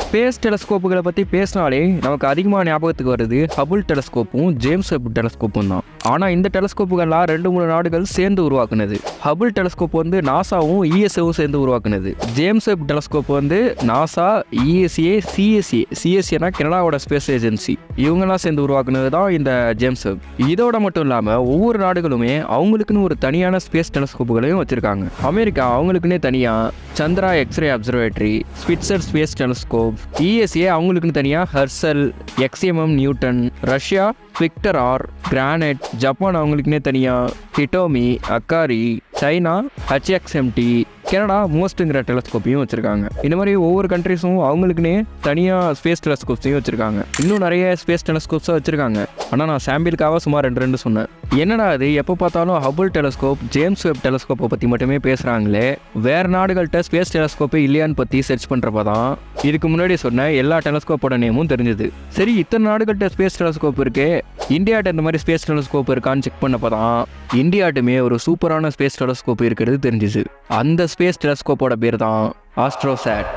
Space டெலஸ்கோப்புகளை பற்றி பேசினாலே நமக்கு அதிகமாக ஞாபகத்துக்கு வருது ஹபிள் டெலஸ்கோப்பும் ஜேம்ஸ் வெப் டெலஸ்கோப்பும் தான். ஆனால் இந்த டெலஸ்கோப்புகள்லாம் 2-3 நாடுகள் சேர்ந்து உருவாக்குனது. ஹபிள் டெலஸ்கோப் வந்து நாசாவும் இஎஸ்ஏவும் சேர்ந்து உருவாக்குனது. ஜேம்ஸ் வெப் டெலஸ்கோப் வந்து நாசா, இஎஸ்ஏ, சிஎஸ்ஏனா கனடாவோட ஸ்பேஸ் ஏஜென்சி, இவங்கெல்லாம் சேர்ந்து உருவாக்குனது தான் இந்த ஜேம்ஸ் வெப். இதோட மட்டும் இல்லாமல் ஒவ்வொரு நாடுகளுமே அவங்களுக்குன்னு ஒரு தனியான ஸ்பேஸ் டெலஸ்கோப்புகளையும் வச்சிருக்காங்க. அமெரிக்கா அவங்களுக்குன்னே தனியாக Chandra X-ray observatory, Spitzer space telescope, ESA அவங்களுக்குன்னு தனியாக Herschel, XMM Newton, Russia Victor R, Granat, Japan அவங்களுக்குன்னே தனியாக ஹிட்டோமி, அக்காரி, சைனா ஹெச்எக்ஸ்எம்டி, கனடா மோஸ்ட்டுங்கிற டெலஸ்கோப்பையும் வச்சுருக்காங்க. இந்த மாதிரி ஒவ்வொரு கண்ட்ரிஸும் அவங்களுக்குன்னே தனியாக ஸ்பேஸ் டெலஸ்கோப்ஸையும் வச்சுருக்காங்க. இன்னும் நிறைய ஸ்பேஸ் டெலஸ்கோப்ஸாக வச்சுருக்காங்க. ஆனால் நான் சாம்பிளுக்காக சுமார் 2 சொன்னேன். என்னடா அது எப்போ பார்த்தாலும் ஹபிள் டெலஸ்கோப், ஜேம்ஸ் வெப் டெலஸ்கோப்பை பற்றி மட்டுமே பேசுகிறாங்களே, வேறு நாடுகள்கிட்ட ஸ்பேஸ் டெலஸ்கோப்பே இல்லையான்னு பற்றி சர்ச் பண்ணுறப்ப தான் இதுக்கு முன்னாடி சொன்ன எல்லா டெலஸ்கோப்போட நேமும் தெரிஞ்சுது. சரி, இத்தனை நாடுகள்கிட்ட ஸ்பேஸ் டெலஸ்கோப் இருக்கே, இந்தியாட்ட இந்த மாதிரி ஸ்பேஸ் டெலஸ்கோப் இருக்கான்னு செக் பண்ணப்போ தான் இந்தியாட்டுமே ஒரு சூப்பரான ஸ்பேஸ் டெலஸ்கோப் இருக்கிறது தெரிஞ்சுது. அந்த ஸ்பேஸ் டெலஸ்கோப்போட பேர் தான் ஆஸ்ட்ரோசாட்.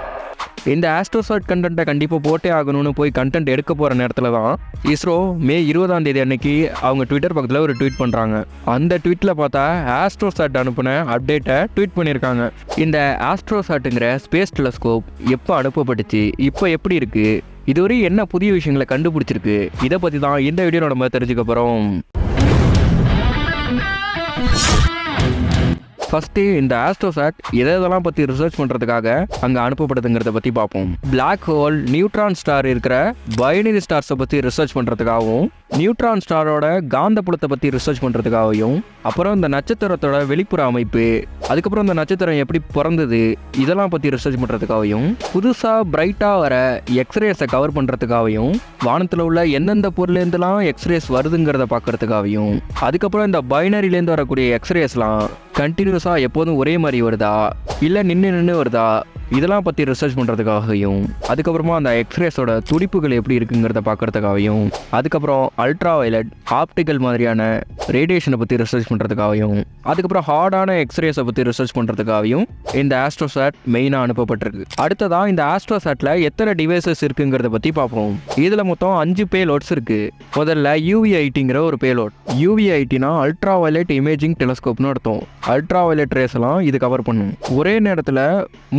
இந்த ஆஸ்ட்ரோசாட் கண்டென்ட்டை கண்டிப்பாக போட்டே ஆகணும்னு போய் கண்டென்ட் எடுக்க போகிற நேரத்தில் தான் இஸ்ரோ மே 20 அன்னைக்கு அவங்க ட்விட்டர் பக்கத்தில் ஒரு ட்வீட் பண்ணுறாங்க. அந்த ட்வீட்டில் பார்த்தா ஆஸ்ட்ரோசாட் அனுப்பின அப்டேட்டை ட்வீட் பண்ணியிருக்காங்க. இந்த ஆஸ்ட்ரோசாட்டுங்கிற ஸ்பேஸ் டெலஸ்கோப் எப்போ அனுப்பப்பட்டுச்சு, இப்போ எப்படி இருக்குது, இதுவரை என்ன புதிய விஷயங்களை கண்டுபிடிச்சிருக்கு, இதை பற்றி தான் இந்த வீடியோ நம்ம தெரிஞ்சுக்க போகிறோம். ஃபஸ்ட்டு இந்த ஆஸ்ட்ரோசாட் எதெல்லாம் பற்றி ரிசர்ச் பண்ணுறதுக்காக அங்கே அனுப்பப்படுதுங்கிறத பற்றி பார்ப்போம். பிளாக் ஹோல், நியூட்ரான் ஸ்டார் இருக்கிற பைனரி ஸ்டார்ஸை பற்றி ரிசர்ச் பண்ணுறதுக்காகவும், நியூட்ரான் ஸ்டாரோட காந்தப்புலத்தை பற்றி ரிசர்ச் பண்ணுறதுக்காகவும், அப்புறம் இந்த நட்சத்திரத்தோட வெளிப்புற அமைப்பு, அதுக்கப்புறம் இந்த நட்சத்திரம் எப்படி பிறந்தது, இதெல்லாம் பற்றி ரிசர்ச் பண்ணுறதுக்காகவும், புதுசாக பிரைட்டாக வர எக்ஸ்ரேஸை கவர் பண்ணுறதுக்காகவும், வானத்தில் உள்ள எந்தெந்த பொருள்லேருந்துலாம் எக்ஸ்ரேஸ் வருதுங்கிறத பார்க்குறதுக்காகவும், அதுக்கப்புறம் இந்த பைனரிலேருந்து வரக்கூடிய எக்ஸ்ரேஸ்லாம் கண்டினியூஸாக எப்போதும் ஒரே மாதிரி வருதா இல்லை நின்று வருதா, இதெல்லாம் பற்றி ரிசர்ச் பண்ணுறதுக்காகவும், அதுக்கப்புறமா அந்த எக்ஸ்ரேஸோட துடிப்புகள் எப்படி இருக்குங்கிறத பார்க்குறதுக்காகவும், அதுக்கப்புறம் அல்ட்ரா வயலட், ஆப்டிக்கல் மாதிரியான ரேடியேஷனை பற்றி ரிசர்ச் பண்ணுறதுக்காகவும், அதுக்கப்புறம் ஹார்டான எக்ஸ்ரேஸை பற்றி ரிசர்ச் பண்ணுறதுக்காகவும் இந்த ஆஸ்ட்ரோசாட் மெயினாக அனுப்பப்பட்டிருக்கு. அடுத்ததான் இந்த ஆஸ்ட்ரோசாட்டில் எத்தனை டிவைசஸ் இருக்குங்கிறத பற்றி பார்ப்போம். இதில் மொத்தம் 5 பேலோட்ஸ் இருக்குது. முதல்ல UV-ITங்கிற ஒரு பேலோட். UV-ITனா அல்ட்ரா வயலட் இமேஜிங் டெலஸ்கோப்னு அர்த்தம். அல்ட்ரா வயலட் ரேஸ் எல்லாம் இது கவர் பண்ணும். ஒரே நேரத்தில்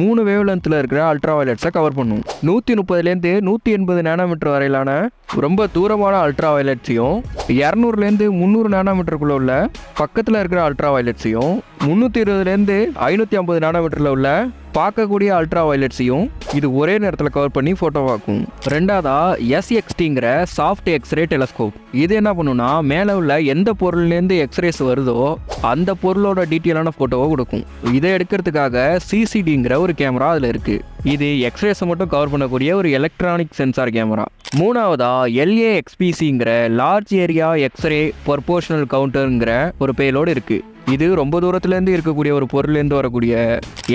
3 வேவ் லென்த்தில் இருக்கிற அல்ட்ரா வயலட்ஸை கவர் பண்ணும். 130லேருந்து 180 நானோமீட்டர் வரையிலான ரொம்ப தூரமான அல்ட்ரா வயலட்ஸையும், 200லேருந்து 300 நானோமீட்டருக்குள்ள உள்ள பக்கத்தில் இருக்கிற அல்ட்ரா வயலட்ஸையும், 320லேருந்து 550 நானோமீட்டரில் உள்ள பார்க்கக்கூடிய அல்ட்ரா வயலட்ஸையும் இது ஒரே நேரத்தில் கவர் பண்ணி ஃபோட்டோவாக்கும். ரெண்டாவதா SXTங்கிற சாஃப்ட் எக்ஸ்ரே டெலஸ்கோப். இது என்ன பண்ணுன்னா மேலே உள்ள எந்த பொருள்லேருந்து எக்ஸ்ரேஸ் வருதோ அந்த பொருளோட டீட்டெயிலான ஃபோட்டோவை கொடுக்கும். இதை எடுக்கிறதுக்காக CCDங்கிற ஒரு கேமரா அதில் இருக்குது. இது எக்ஸ்ரேஸை மட்டும் கவர் பண்ணக்கூடிய ஒரு எலக்ட்ரானிக் சென்சார் கேமரா. மூணாவதா LAXPCங்கிற லார்ஜ் ஏரியா எக்ஸ்ரே ப்ரொபோர்ஷனல் கவுண்டருங்கிற ஒரு பேலோடு இருக்குது. இது ரொம்ப தூரத்துலேருந்து இருக்கக்கூடிய ஒரு பொருள்லேருந்து வரக்கூடிய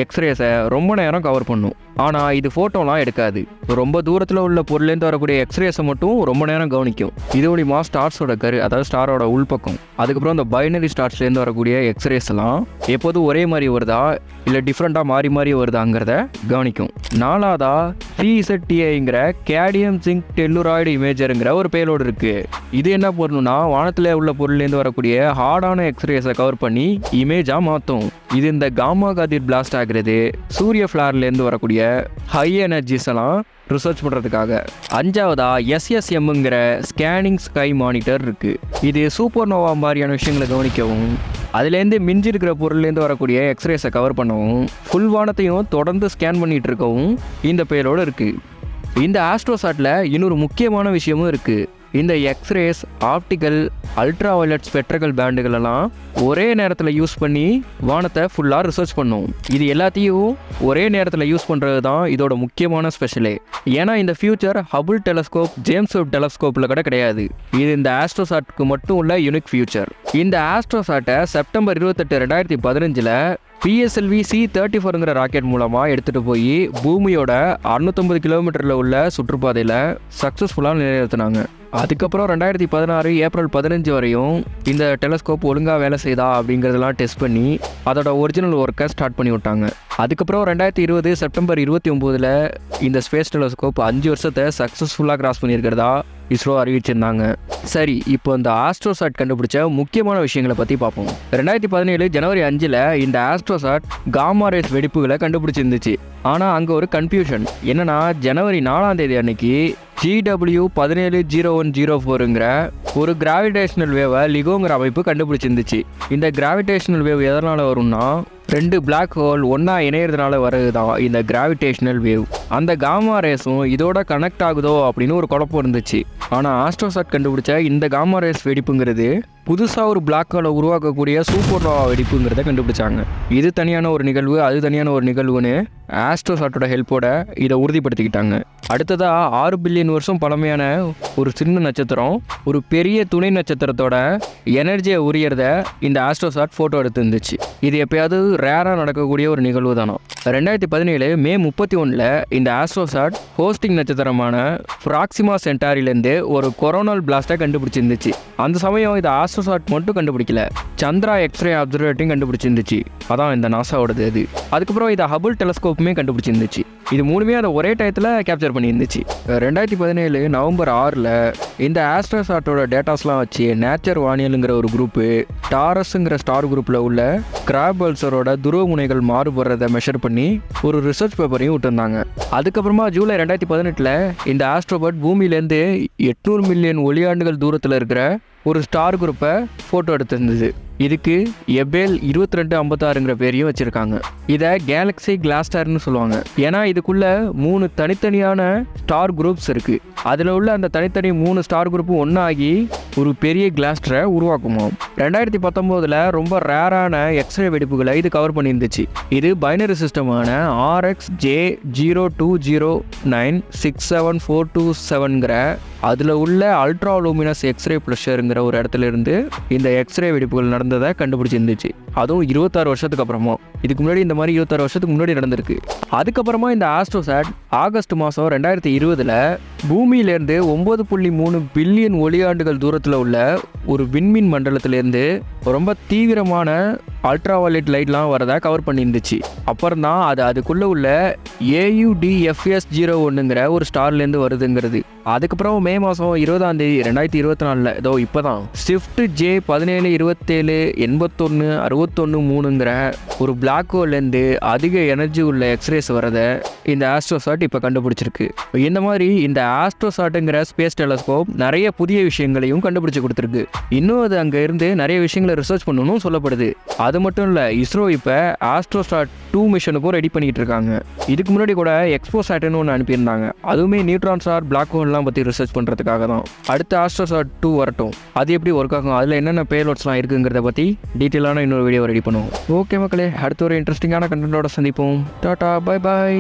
எக்ஸ்ரேஸை ரொம்ப நேரம் கவர் பண்ணும். ஆனால் இது ஃபோட்டோலாம் எடுக்காது. ரொம்ப தூரத்தில் உள்ள பொருள்லேருந்து வரக்கூடிய எக்ஸ்ரேஸை மட்டும் ரொம்ப நேரம் கவனிக்கும். இது மூலிமா ஸ்டார்ஸோட அதாவது ஸ்டாரோட உள்பக்கம், அதுக்கப்புறம் இந்த பைனரி ஸ்டார்ஸ்லேருந்து வரக்கூடிய எக்ஸ்ரேஸ் எல்லாம் எப்போதும் ஒரே மாதிரி வருதா இல்லை டிஃப்ரெண்ட்டாக மாறி மாறி வருதாங்கிறத கவனிக்கும். நாலாவதா CZTIங்கிற கேடியம் ஜிங்க் டெல்லுராய்டு இமேஜருங்கிற ஒரு பேலோடு இருக்குது. இது என்ன பண்ணணும்னா வானத்தில் உள்ள பொருள்லேருந்து வரக்கூடிய ஹார்டான எக்ஸ்ரேஸை கவர் பண்ணி இமேஜாக மாற்றும். இது இந்த காமா கதிர் பிளாஸ்ட் ஆகிறது, சூரிய ஃப்ளார்லேருந்து வரக்கூடிய ஹை எனர்ஜிஸ் எல்லாம் ரிசர்ச் பண்ணுறதுக்காக. அஞ்சாவதா SSMங்கிற ஸ்கேனிங் ஸ்கை மானிட்டர் இருக்குது. இது சூப்பர் நோவா மாதிரியான விஷயங்களை கவனிக்கவும், அதுலேருந்து மிஞ்சி இருக்கிற பொருள்லேருந்து வரக்கூடிய எக்ஸ்ரேஸை கவர் பண்ணவும், ஃபுல் வானத்தையும் தொடர்ந்து ஸ்கேன் பண்ணிகிட்டு இருக்கவும் இந்த பேரோடு இருக்குது. இந்த ஆஸ்ட்ரோசாட்டில் இன்னொரு முக்கியமான விஷயமும் இருக்குது. இந்த X-rays, optical, ultra violet spectral பேண்டுகள் எல்லாம் ஒரே நேரத்தில் யூஸ் பண்ணி வானத்தை ஃபுல்லாக ரிசர்ச் பண்ணும். இது எல்லாத்தையும் ஒரே நேரத்தில் யூஸ் பண்ணுறது தான் இதோட முக்கியமான ஸ்பெஷலே. ஏன்னா இந்த future Hubble telescope, James Webb டெலஸ்கோப்பில் கூட கிடையாது. இது இந்த ஆஸ்ட்ரோசாட்டுக்கு மட்டும் உள்ள யூனிக் ஃபியூச்சர். இந்த ஆஸ்ட்ரோசாட்டை செப்டம்பர் 28, 2015 PSLV C-34ங்கிற ராக்கெட் மூலமாக எடுத்துகிட்டு போய் பூமியோட 650 கிலோமீட்டரில் உள்ள சுற்றுப்பாதையில் சக்ஸஸ்ஃபுல்லாக நிலைநிறுத்தினாங்க. அதுக்கப்புறம் 2016 ஏப்ரல் 15 வரையும் இந்த டெலஸ்கோப் ஒழுங்காக வேலை செய்தா அப்படிங்கிறதெல்லாம் டெஸ்ட் பண்ணி அதோட ஒரிஜினல் ஒர்க்கை ஸ்டார்ட் பண்ணி விட்டாங்க. அதுக்கப்புறம் 2020 செப்டம்பர் 29 இந்த ஸ்பேஸ் டெலஸ்கோப் 5 வருஷத்தை சக்ஸஸ்ஃபுல்லாக கிராஸ் பண்ணியிருக்கிறதா இஸ்ரோ அறிவிச்சிருந்தாங்க. சரி, இப்போ இந்த ஆஸ்ட்ரோசாட் கண்டுபிடிச்ச முக்கியமான விஷயங்களை பற்றி பார்ப்போம். 2017 ஜனவரி 5 இந்த ஆஸ்ட்ரோசாட் காமா ரேஸ் வெடிப்புகளை கண்டுபிடிச்சிருந்துச்சு. ஆனால் அங்கே ஒரு கன்ஃபியூஷன் என்னன்னா, ஜனவரி 4 அன்னைக்கு GW170104ங்கிற ஒரு கிராவிடேஷனல் வேவை லிகோங்கிற அமைப்பு கண்டுபிடிச்சிருந்துச்சு. இந்த கிராவிடேஷனல் வேவ் எதனால் வரும்னா, 2 பிளாக் ஹோல் ஒன்றா இணையறதுனால வருது தான் இந்த கிராவிடேஷனல் வேவ். அந்த காமா ரேஸும் இதோட கனெக்ட் ஆகுதோ அப்படின்னு ஒரு குழப்பம் இருந்துச்சு. ஆனால் ஆஸ்ட்ரோசாட் கண்டுபிடிச்ச இந்த காமா ரேஸ் வெடிப்புங்கிறது புதுசாக ஒரு பிளாக் ஹோலை உருவாக்கக்கூடிய சூப்பர்னோவா வெடிப்புங்கிறத கண்டுபிடிச்சாங்க. இது தனியான ஒரு நிகழ்வு, அது தனியான ஒரு நிகழ்வுன்னு ஆஸ்ட்ரோசாட்டோட ஹெல்ப்போட இதை உறுதிப்படுத்திக்கிட்டாங்க. அடுத்ததாக 6 பில்லியன் வருஷம் பழமையான ஒரு சின்ன நட்சத்திரம் ஒரு பெரிய துணை நட்சத்திரத்தோட எனர்ஜியை உரியறத இந்த ஆஸ்ட்ரோசாட் ஃபோட்டோ எடுத்துருந்துச்சு. இது எப்பயாவது ரேராக நடக்கக்கூடிய ஒரு நிகழ்வு தானோ. 2017 மே 31 இந்த ஆஸ்ட்ரோசாட் ஹோஸ்டிங் நட்சத்திரமான ப்ராக்சிமா சென்டாரிலேருந்து ஒரு கொரோனல் பிளாஸ்ட்டை கண்டுபிடிச்சிருந்துச்சு. அந்த சமயம் இது ஆஸ்ட்ரோசாட் மட்டும் கண்டுபிடிக்கல, சந்திரா எக்ஸ்ரே அப்சர்வேட்டரியும் கண்டுபிடிச்சிருந்துச்சு. அதான் இந்த நாசாவோடது அது. அதுக்கப்புறம் இதை ஹபிள் டெலஸ்கோப்புமே கண்டுபிடிச்சிருந்துச்சு. இது மூணுமே அதை ஒரே டயத்தில் கேப்சர் பண்ணியிருந்துச்சு. 2017 நவம்பர் 6 இந்த ஆஸ்ட்ரோசாட்டோட டேட்டாஸ்லாம் வச்சு நேச்சர் வானியலுங்கிற ஒரு குரூப்பு டாரஸுங்கிற ஸ்டார் குரூப்பில் உள்ள கிராபல்சரோட துருவ முனைகள் மாறுபடுறதை மெஷர் பண்ணி ஒரு ரிசர்ச் பேப்பரையும் விட்டுருந்தாங்க. அதுக்கப்புறமா ஜூலை 2018 இந்த ஆஸ்ட்ரோபட் பூமியிலேருந்து 800 மில்லியன் ஒளியாண்டுகள் தூரத்தில் இருக்கிற ஒரு ஸ்டார் குரூப்பை ஃபோட்டோ எடுத்திருந்தது. இதுக்கு எபேல் 2256ங்கிற பேரையும் வச்சுருக்காங்க. இதை கேலக்ஸி கிளாஸ்டர்னு சொல்லுவாங்க. ஏன்னா இதுக்குள்ளே 3 தனித்தனியான ஸ்டார் குரூப்ஸ் இருக்குது. அதில் உள்ள அந்த தனித்தனி 3 ஸ்டார் குரூப்பும் ஒன்றாகி ஒரு பெரிய கிளாஸ்டரை உருவாக்குமோ. 2019 ரொம்ப ரேரான எக்ஸ்ரே வெடிப்புகளை இது கவர் பண்ணியிருந்துச்சு. இது பைனரி சிஸ்டமான RxJ020967427ங்கிற அதில் உள்ள அல்ட்ரா லூமினஸ் எக்ஸ்ரே ப்ளஷருங்கிற ஒரு இடத்துல இருந்து இந்த எக்ஸ்ரே வெடிப்புகள் நடந்ததை கண்டுபிடிச்சிருந்துச்சு. அதுவும் 26 வருஷத்துக்கு அப்புறமா. இதுக்கு முன்னாடி இந்த மாதிரி 26 வருஷத்துக்கு முன்னாடி நடந்திருக்கு. அதுக்கப்புறமா இந்த ஆஸ்ட்ரோசாட் ஆகஸ்ட் மாதம் 2020 பூமியிலேருந்து 9.3 பில்லியன் ஒளியாண்டுகள் தூரத்தில் உள்ள ஒரு விண்மீன் மண்டலத்திலேருந்து ரொம்ப தீவிரமான அல்ட்ராவயலட் லைட்லாம் வரதை கவர் பண்ணியிருந்துச்சு. அப்புறம் தான் அதுக்குள்ளே உள்ள AUDFS01ங்கிற ஒரு ஸ்டார்லேருந்து வருதுங்கிறது. அதுக்கப்புறம் மே மாதம் 20 2024 ஏதோ இப்போ தான் ஸ்விஃப்ட் J1727816163ங்கிற ஒரு பிளாக் ஹோல்லேருந்து அதிக எனர்ஜி உள்ள எக்ஸ்ரேஸ் வரதை இந்த ஆஸ்ட்ரோசாட் இப்போ கண்டுபிடிச்சிருக்கு. இந்த மாதிரி இந்த ஆஸ்ட்ரோசாட்டுங்கிற ஸ்பேஸ் டெலஸ்கோப் நிறைய புதிய விஷயங்களையும் கண்டுபிடிச்சி கொடுத்துருக்கு. இன்னும் அது அங்கே இருந்து நிறைய விஷயங்களை ரிசர்ச் பண்ணணும்னு சொல்லப்படுது. அது மட்டும் இல்லை, இஸ்ரோ இப்போ ஆஸ்ட்ரோசாட் 2 மிஷனுக்கும் ரெடி பண்ணிட்டு இருக்காங்க. இதுக்கு முன்னாடி கூட எக்ஸ்போசாட்னு ஒன்று அனுப்பியிருந்தாங்க. அதுவுமே நியூட்ரான் ஸ்டார் பிளாக் ஹோல்லாம் பற்றி ரிசர்ச் பண்ணுறதுக்காக தான். அடுத்து ஆஸ்ட்ரோசாட் 2 வரட்டும், அது எப்படி ஒர்க் ஆகும், அதில் என்னென்ன பேலோட்ஸ்லாம் இருக்குங்கிறத பற்றி டீட்டெயிலான இன்னொரு வீடியோ ரெடி பண்ணுவோம். ஓகே மக்களே, அடுத்த ஒரு இன்ட்ரெஸ்டிங்கான கண்டென்ட்டோட சந்திப்போம். Tata, bye bye.